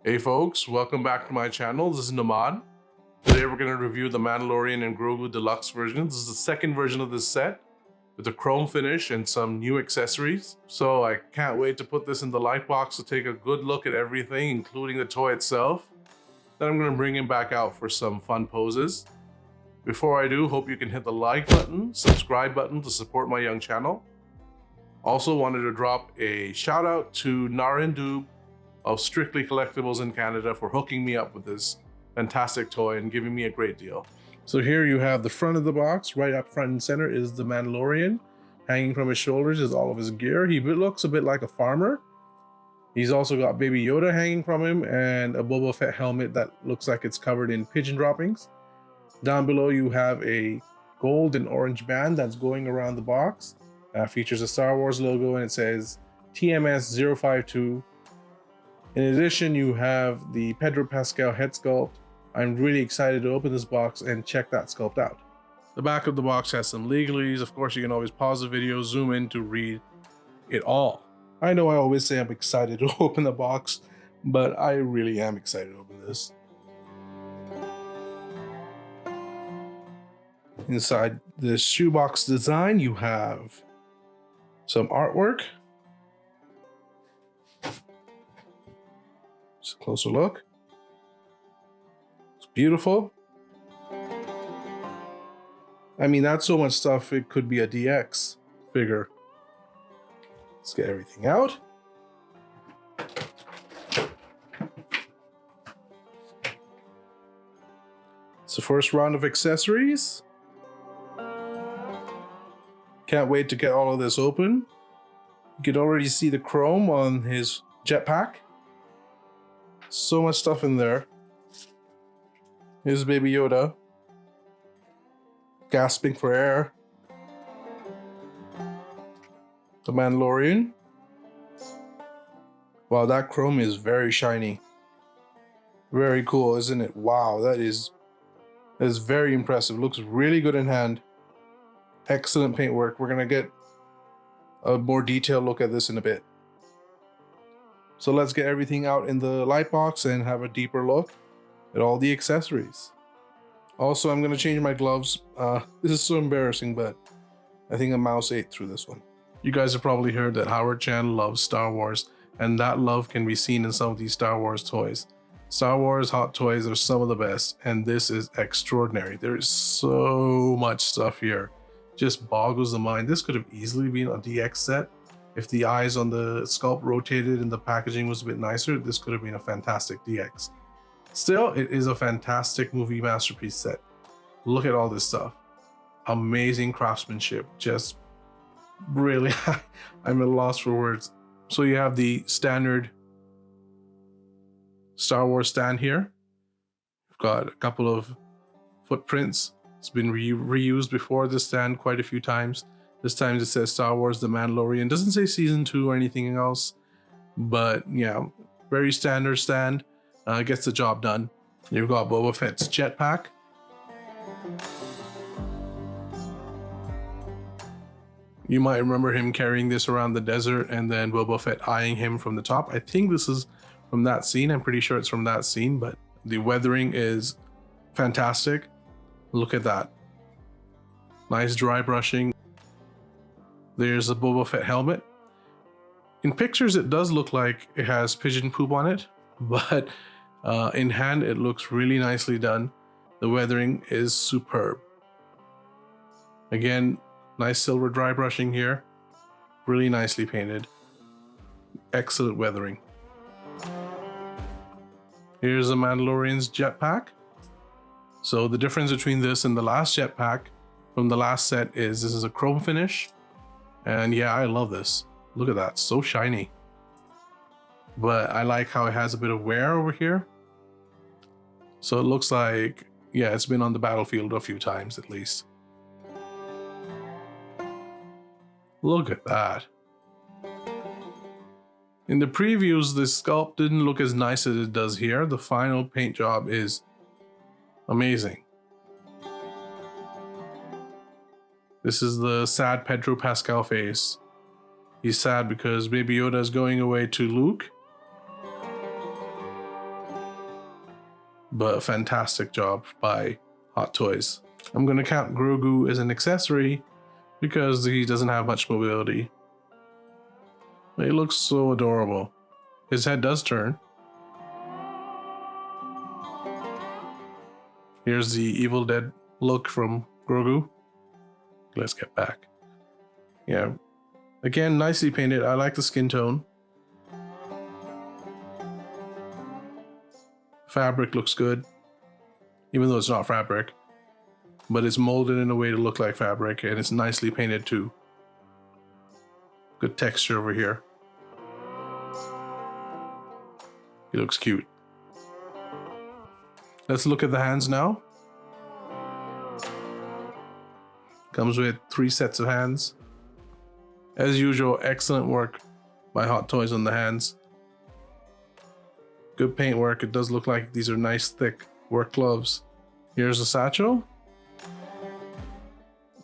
Hey folks, welcome back to my channel. This is Namad. Today we're going to review the Mandalorian and Grogu Deluxe version. This is the second version of this set with a chrome finish and some new accessories. So I can't wait to put this in the light box to take a good look at everything, including the toy itself. Then I'm going to bring him back out for some fun poses. Before I do, hope you can hit the like button, subscribe button to support my young channel. Also wanted to drop a shout out to Narendub of Strictly Collectibles in Canada for hooking me up with this fantastic toy and giving me a great deal. So here you have the front of the box. Right up front and center is the Mandalorian. Hanging from his shoulders is all of his gear. He looks a bit like a farmer. He's also got Baby Yoda hanging from him and a Boba Fett helmet that looks like it's covered in pigeon droppings. Down below you have a gold and orange band that's going around the box. Features a Star Wars logo and it says TMS 052. In addition, you have the Pedro Pascal head sculpt. I'm really excited to open this box and check that sculpt out. The back of the box has some legalese. Of course, you can always pause the video, zoom in to read it all. I know I always say I'm excited to open the box, but I really am excited to open this. Inside this shoebox design, you have some artwork. Just a closer look. It's beautiful. I mean, that's so much stuff, it could be a DX figure. Let's get everything out. It's the first round of accessories. Can't wait to get all of this open. You can already see the chrome on his jetpack. So much stuff in there. Here's Baby Yoda, gasping for air. The Mandalorian. Wow, that chrome is very shiny. Very cool, isn't it? Wow, that is very impressive. Looks really good in hand. Excellent paintwork. We're gonna get a more detailed look at this in a bit. So let's get everything out in the light box and have a deeper look at all the accessories. Also, I'm gonna change my gloves. This is so embarrassing, but I think a mouse ate through this one. You guys have probably heard that Howard Chan loves Star Wars, and that love can be seen in some of these Star Wars toys. Star Wars hot toys are some of the best, and this is extraordinary. There is so much stuff here. Just boggles the mind. This could have easily been a DX set. If the eyes on the sculpt rotated and the packaging was a bit nicer, this could have been a fantastic DX. Still, it is a fantastic movie masterpiece set. Look at all this stuff. Amazing craftsmanship. Just really, I'm at a loss for words. So you have the standard Star Wars stand here. We've got a couple of footprints. It's been reused before, this stand, quite a few times. This time it says Star Wars The Mandalorian. Doesn't say season 2 or anything else, but yeah, very standard stand. Gets the job done. You've got Boba Fett's jetpack. You might remember him carrying this around the desert and then Boba Fett eyeing him from the top. I think this is from that scene. I'm pretty sure it's from that scene, but the weathering is fantastic. Look at that. Nice dry brushing. There's a Boba Fett helmet. In pictures, it does look like it has pigeon poop on it, but in hand, it looks really nicely done. The weathering is superb. Again, nice silver dry brushing here. Really nicely painted. Excellent weathering. Here's a Mandalorian's jetpack. So the difference between this and the last jetpack from the last set is this is a chrome finish. And yeah, I love this. Look at that, so shiny. But I like how it has a bit of wear over here. So it looks like, yeah, it's been on the battlefield a few times at least. Look at that. In the previews, this sculpt didn't look as nice as it does here. The final paint job is amazing. This is the sad Pedro Pascal face. He's sad because Baby Yoda is going away to Luke. but fantastic job by Hot Toys. I'm going to count Grogu as an accessory because he doesn't have much mobility. He looks so adorable. His head does turn. Here's the Evil Dead look from Grogu. Let's get back. Yeah. Again, nicely painted. I like the skin tone. Fabric looks good, even though it's not fabric, but it's molded in a way to look like fabric, and it's nicely painted too. Good texture over here. He looks cute. Let's look at the hands now. Comes with 3 sets of hands. As usual, excellent work by Hot Toys on the hands. Good paint work. It does look like these are nice thick work gloves. Here's the satchel.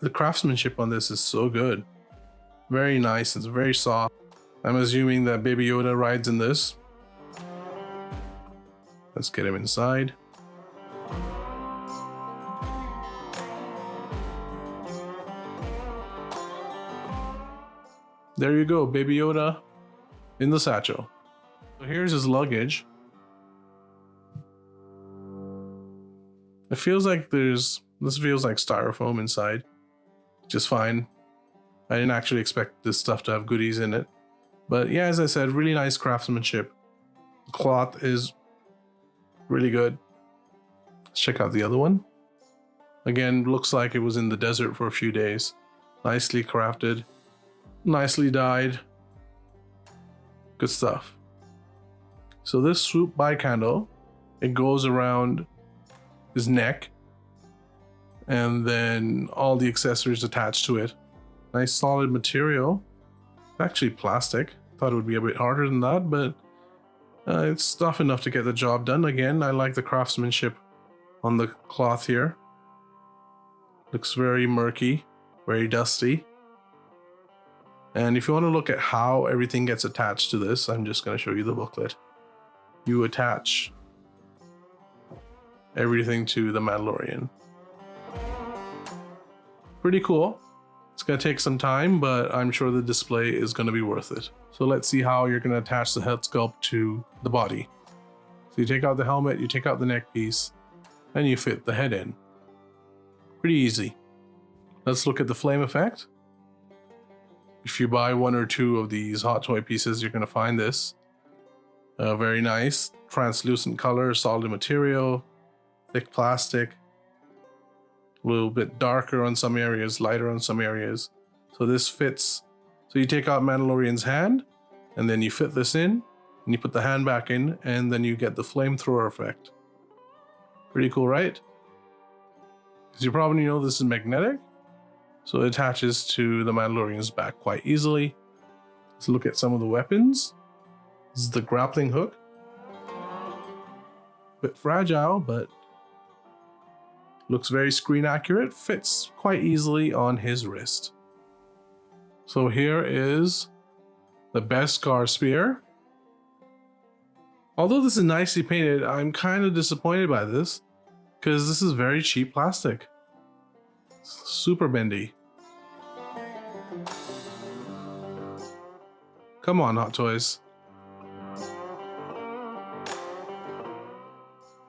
The craftsmanship on this is so good. Very nice. It's very soft. I'm assuming that Baby Yoda rides in this. Let's get him inside. There you go, Baby Yoda in the satchel. So here's his luggage. It feels like this feels like styrofoam inside. Just fine. I didn't actually expect this stuff to have goodies in it. But yeah, as I said, really nice craftsmanship. The cloth is really good. Let's check out the other one. Again, looks like it was in the desert for a few days. Nicely crafted. Nicely dyed. Good stuff. So this swoop bike handle, it goes around his neck, and then all the accessories attached to it. Nice solid material. Actually plastic. Thought it would be a bit harder than that, but it's tough enough to get the job done. Again, I like the craftsmanship on the cloth here. Looks very murky, very dusty. And if you want to look at how everything gets attached to this, I'm just going to show you the booklet. You attach everything to the Mandalorian. Pretty cool. It's going to take some time, but I'm sure the display is going to be worth it. So let's see how you're going to attach the head sculpt to the body. So you take out the helmet, you take out the neck piece, and you fit the head in. Pretty easy. Let's look at the flame effect. If you buy 1 or 2 of these Hot Toy pieces, you're going to find this. Very nice, translucent color, solid material, thick plastic. A little bit darker on some areas, lighter on some areas. So this fits. So you take out Mandalorian's hand, and then you fit this in, and you put the hand back in, and then you get the flamethrower effect. Pretty cool, right? As you probably know, this is magnetic, so it attaches to the Mandalorian's back quite easily. Let's look at some of the weapons. This is the grappling hook. A bit fragile, but looks very screen accurate. Fits quite easily on his wrist. So here is the Beskar spear. Although this is nicely painted, I'm kind of disappointed by this because this is very cheap plastic. Super bendy. Come on, Hot Toys.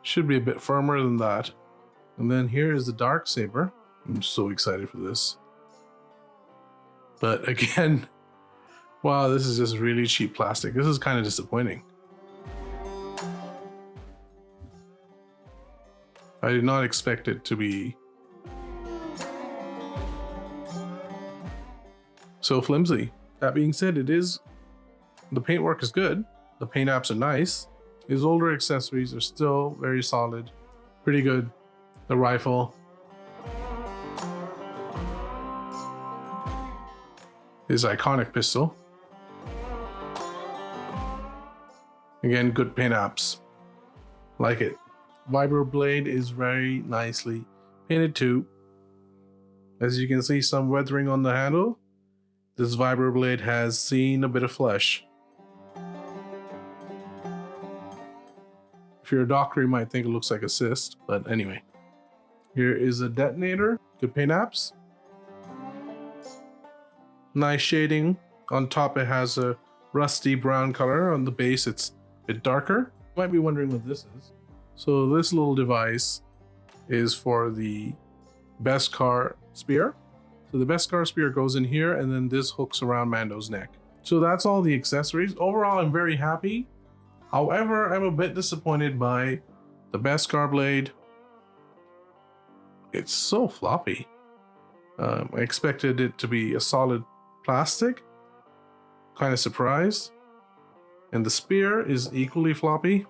Should be a bit firmer than that. And then here is the dark saber. I'm so excited for this. But again, wow, this is just really cheap plastic. This is kind of disappointing. I did not expect it to be so flimsy. That being said, the paintwork is good. The paint apps are nice. His older accessories are still very solid. Pretty good. The rifle. His iconic pistol. Again, good paint apps. Like it. Vibro blade is very nicely painted too. As you can see, some weathering on the handle. This vibro blade has seen a bit of flesh. If you're a doctor, you might think it looks like a cyst, but anyway. Here is a detonator. Good paint apps. Nice shading. On top it has a rusty brown color. On the base it's a bit darker. You might be wondering what this is. So this little device is for the Beskar spear. So the Beskar spear goes in here and then this hooks around Mando's neck. So that's all the accessories. Overall, I'm very happy. However, I'm a bit disappointed by the Beskar blade. It's so floppy. I expected it to be a solid plastic. Kind of surprised. And the spear is equally floppy.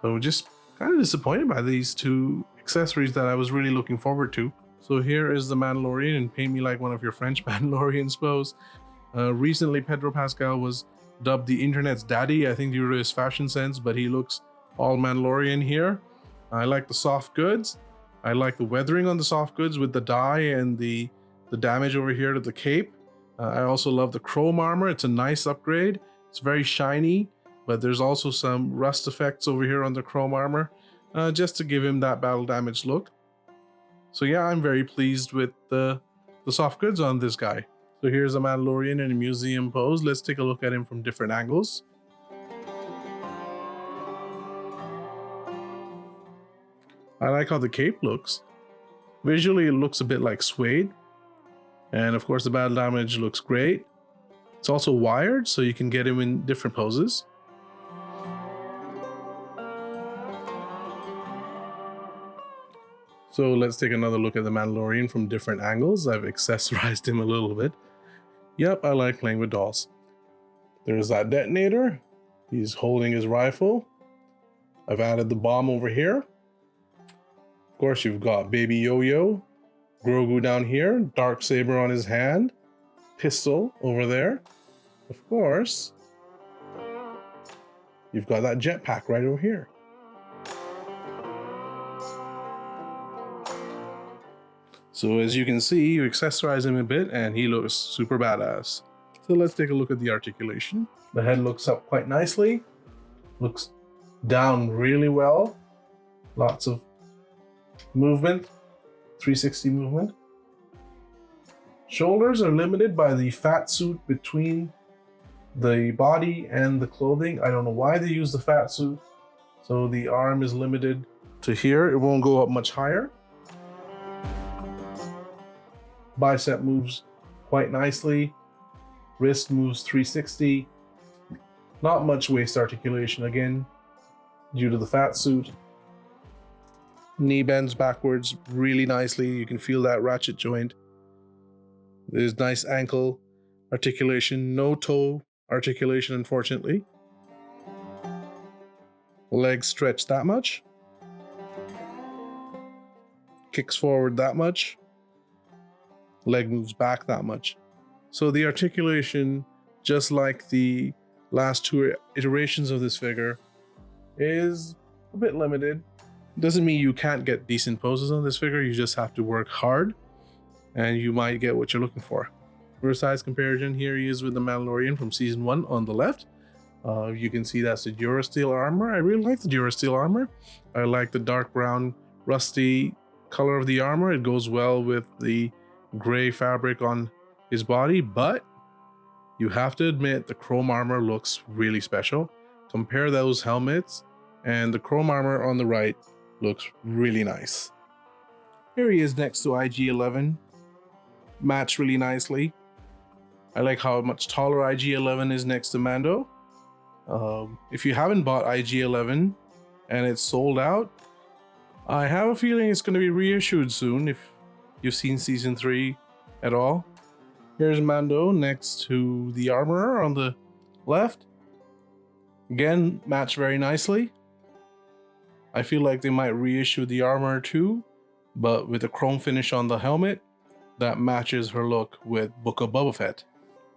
So just kind of disappointed by these two accessories that I was really looking forward to. So here is the Mandalorian, and paint me like one of your French Mandalorians pose. Recently, Pedro Pascal was dubbed the internet's daddy, I think due to his fashion sense, but he looks all Mandalorian here. I like the soft goods. I like the weathering on the soft goods with the dye and the damage over here to the cape. I also love the chrome armor. It's a nice upgrade. It's very shiny, but there's also some rust effects over here on the chrome armor, just to give him that battle damage look. So yeah, I'm very pleased with the soft goods on this guy. So here's a Mandalorian in a museum pose. Let's take a look at him from different angles. I like how the cape looks. Visually, it looks a bit like suede. And of course, the battle damage looks great. It's also wired, so you can get him in different poses. So let's take another look at the Mandalorian from different angles. I've accessorized him a little bit. Yep, I like playing with dolls. There's that detonator. He's holding his rifle. I've added the bomb over here. Of course, you've got Baby Yo-Yo, Grogu down here, dark saber on his hand, pistol over there. Of course, you've got that jetpack right over here. So as you can see, you accessorize him a bit and he looks super badass. So let's take a look at the articulation. The head looks up quite nicely, looks down really well. Lots of movement, 360 movement. Shoulders are limited by the fat suit between the body and the clothing. I don't know why they use the fat suit. So the arm is limited to here. It won't go up much higher. Bicep moves quite nicely. Wrist moves 360. Not much waist articulation again, due to the fat suit. Knee bends backwards really nicely. You can feel that ratchet joint. There's nice ankle articulation, no toe articulation, unfortunately. Legs stretch that much. Kicks forward that much. Leg moves back that much. So the articulation, just like the last two iterations of this figure, is a bit limited. Doesn't mean you can't get decent poses on this figure. You just have to work hard and you might get what you're looking for. For a size comparison, here he is with the Mandalorian from season 1 on the left. You can see that's the Durasteel armor. I really like the Durasteel armor. I like the dark brown rusty color of the armor. It goes well with the gray fabric on his body, but you have to admit the chrome armor looks really special. Compare those helmets and the chrome armor on the right looks really nice. Here he is next to IG-11. Match really nicely. I like how much taller IG-11 is next to Mando. If you haven't bought IG-11 and it's sold out, I have a feeling it's going to be reissued soon if you've seen season 3 at all. Here's Mando next to the armorer on the left. Again, match very nicely. I feel like they might reissue the armor too, but with a chrome finish on the helmet that matches her look with Book of Boba Fett.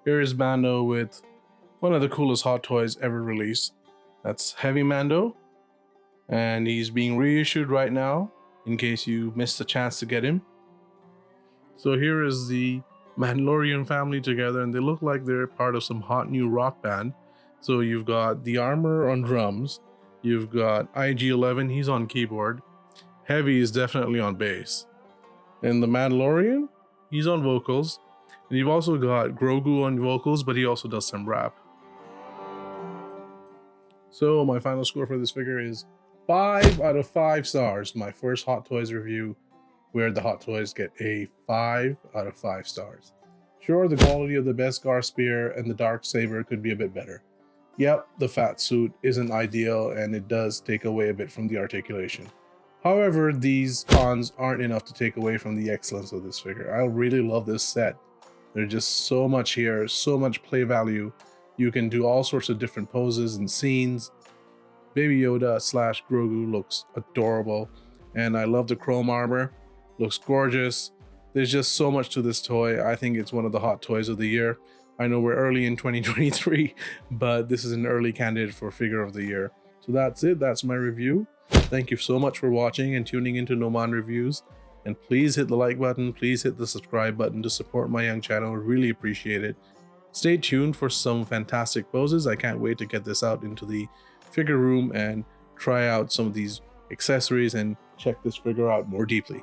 Here is Mando with one of the coolest hot toys ever released. That's Heavy Mando, and he's being reissued right now in case you missed a chance to get him. So here is the Mandalorian family together, and they look like they're part of some hot new rock band. So you've got the armor on drums, you've got IG-11, he's on keyboard, Heavy is definitely on bass, and the Mandalorian, he's on vocals, and you've also got Grogu on vocals, but he also does some rap. So my final score for this figure is 5 out of 5 stars. My first Hot Toys review where the Hot Toys get a 5 out of 5 stars. Sure, the quality of the Beskar Spear and the Dark Saber could be a bit better. Yep, the fat suit isn't ideal and it does take away a bit from the articulation. However, these cons aren't enough to take away from the excellence of this figure. I really love this set. There's just so much here, so much play value. You can do all sorts of different poses and scenes. Baby Yoda / Grogu looks adorable, and I love the chrome armor. Looks gorgeous. There's just so much to this toy. I think it's one of the Hot Toys of the year. I know we're early in 2023, but this is an early candidate for Figure of the Year. So that's it. That's my review. Thank you so much for watching and tuning into Noman Reviews. And please hit the like button. Please hit the subscribe button to support my young channel. I really appreciate it. Stay tuned for some fantastic poses. I can't wait to get this out into the figure room and try out some of these accessories and check this figure out more deeply.